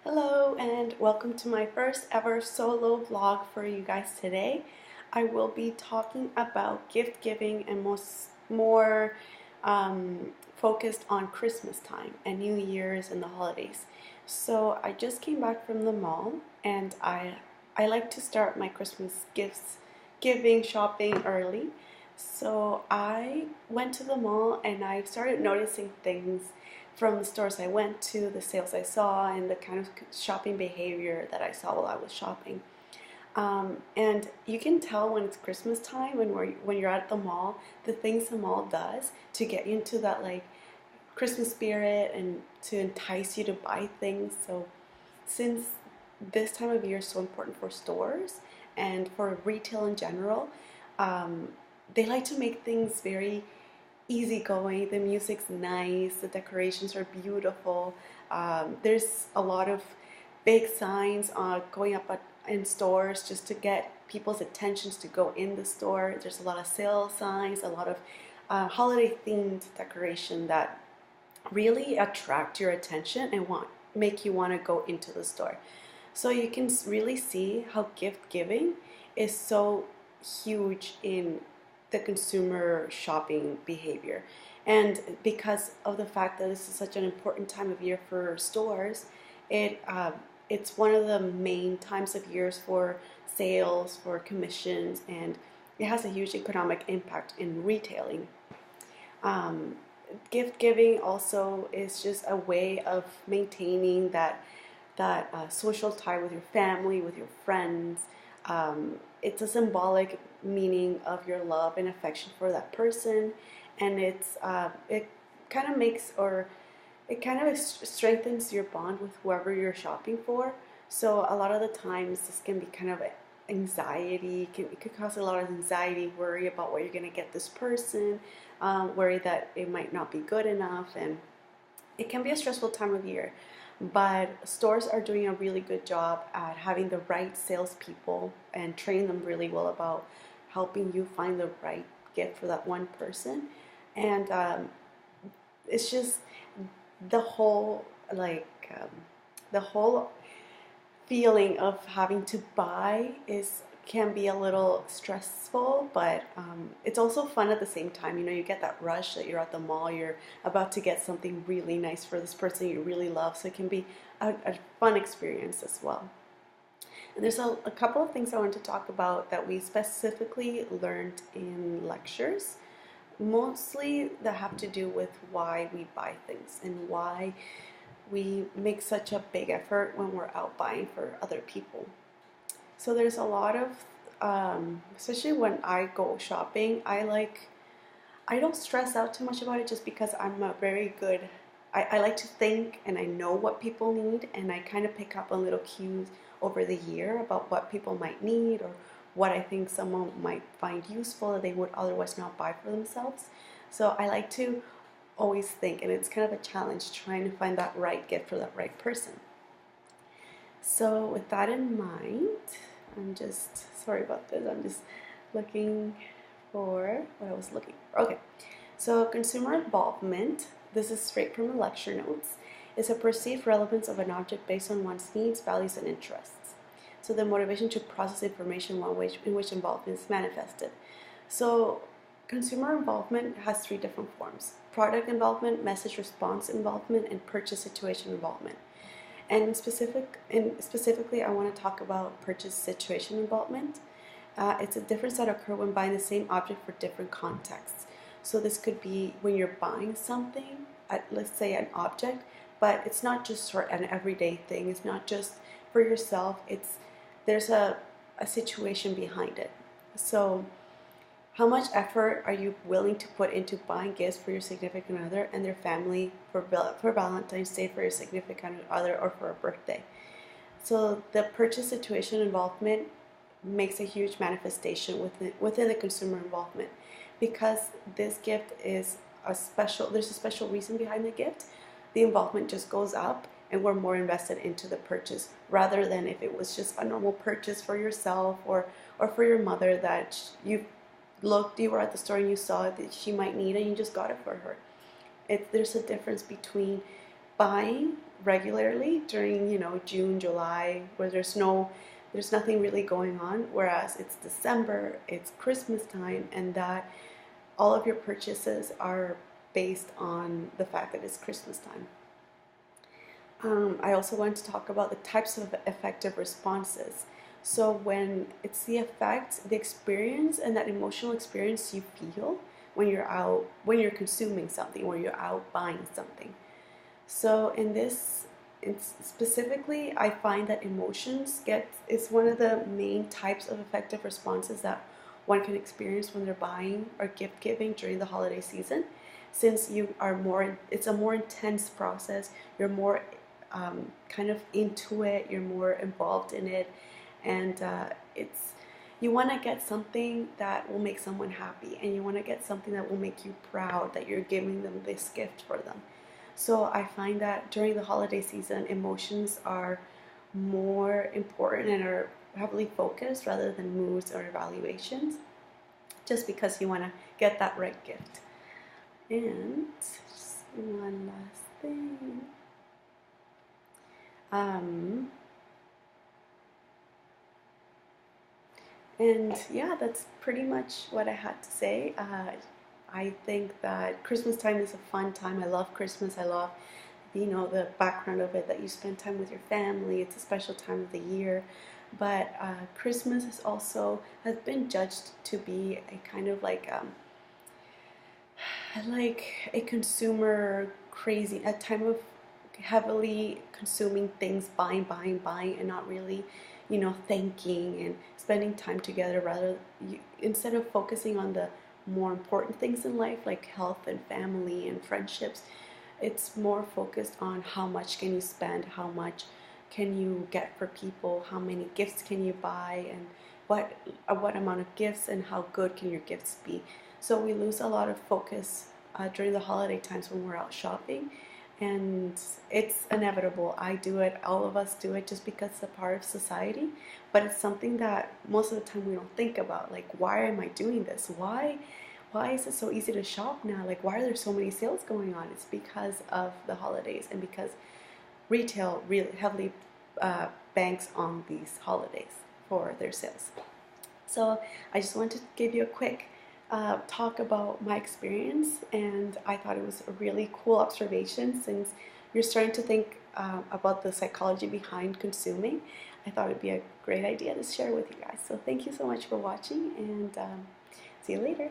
Hello and welcome to my first ever solo vlog for you guys today. I will be talking about gift giving and more focused on Christmas time and New Year's and the holidays. So I just came back from the mall and I like to start my Christmas gifts giving shopping early. So I went to the mall and I started noticing things from the stores I went to, the sales I saw, and the kind of shopping behavior that I saw while I was shopping. And you can tell when it's Christmas time when you're at the mall, the things the mall does to get you into that like Christmas spirit and to entice you to buy things. So since this time of year is so important for stores and for retail in general, um, they like to make things very easygoing. The music's nice, the decorations are beautiful. There's a lot of big signs going up in stores just to get people's attentions to go in the store. There's a lot of sale signs, a lot of holiday themed decoration that really attract your attention and make you want to go into the store. So you can really see how gift giving is so huge in the consumer shopping behavior. And because of the fact that this is such an important time of year for stores, it's one of the main times of years for sales, for commissions, and it has a huge economic impact in retailing. Um, Gift giving also is just a way of maintaining that social tie with your family, with your friends. It's a symbolic meaning of your love and affection for that person, and it kind of strengthens your bond with whoever you're shopping for. So a lot of the times this can be kind of anxiety. It could cause a lot of anxiety, worry about where you're going to get this person, worry that it might not be good enough, and it can be a stressful time of year. But stores are doing a really good job at having the right salespeople and training them really well about helping you find the right gift for that one person. And it's just the whole the whole feeling of having to buy is can be a little stressful, but it's also fun at the same time. You know, you get that rush that you're at the mall, you're about to get something really nice for this person you really love, so it can be a fun experience as well. And there's a couple of things I want to talk about that we specifically learned in lectures, mostly that have to do with why we buy things and why we make such a big effort when we're out buying for other people. So there's a lot of, especially when I go shopping, I don't stress out too much about it just because I'm a very good, I like to think and I know what people need, and I kind of pick up on little cues over the year about what people might need or what I think someone might find useful that they would otherwise not buy for themselves. So I like to always think, and it's kind of a challenge trying to find that right gift for that right person. So with that in mind, sorry about this, I'm just looking for what I was looking for. Okay, so consumer involvement, this is straight from the lecture notes, is a perceived relevance of an object based on one's needs, values, and interests. So the motivation to process information in which involvement is manifested. So consumer involvement has three different forms: product involvement, message response involvement, and purchase situation involvement. And specifically, I want to talk about purchase situation involvement. It's a difference that occur when buying the same object for different contexts. So this could be when you're buying something, let's say an object, but it's not just for an everyday thing. It's not just for yourself. There's a situation behind it. So how much effort are you willing to put into buying gifts for your significant other and their family for Valentine's Day, for your significant other, or for a birthday? So the purchase situation involvement makes a huge manifestation within the consumer involvement, because this gift is there's a special reason behind the gift. The involvement just goes up and we're more invested into the purchase rather than if it was just a normal purchase for yourself or for your mother that you were at the store and you saw that she might need and you just got it for her. There's a difference between buying regularly during, you know, June, July, where there's nothing really going on, whereas it's December, it's Christmas time, and that all of your purchases are based on the fact that it's Christmas time. I also want to talk about the types of effective responses. So when it's the effect, the experience, and that emotional experience you feel when you're out, when you're consuming something, when you're out buying something. So in this, specifically, I find that emotions is one of the main types of effective responses that one can experience when they're buying or gift giving during the holiday season. Since it's a more intense process. You're more kind of into it. You're more involved in it, and you want to get something that will make someone happy, and you want to get something that will make you proud that you're giving them this gift for them. So I find that during the holiday season, emotions are more important and are heavily focused rather than moods or evaluations, just because you want to get that right gift. And just one last thing. And yeah, that's pretty much what I had to say. I think that Christmas time is a fun time. I love Christmas. I love, you know, the background of it, that you spend time with your family. It's a special time of the year. But Christmas is also has been judged to be a kind of like a consumer crazy, a time of heavily consuming things, buying, buying, buying, and not really, you know, thanking and spending time together. Rather, instead of focusing on the more important things in life like health and family and friendships, it's more focused on how much can you spend, how much can you get for people, how many gifts can you buy, and what amount of gifts, and how good can your gifts be. So we lose a lot of focus during the holiday times when we're out shopping, and it's inevitable. I do it, all of us do it, just because it's a part of society, but it's something that most of the time we don't think about. Like, why am I doing this? Why is it so easy to shop now? Like, why are there so many sales going on? It's because of the holidays, and because retail really heavily banks on these holidays for their sales. So I just wanted to give you a quick talk about my experience, and I thought it was a really cool observation. Since you're starting to think about the psychology behind consuming, I thought it'd be a great idea to share with you guys. So thank you so much for watching, and see you later.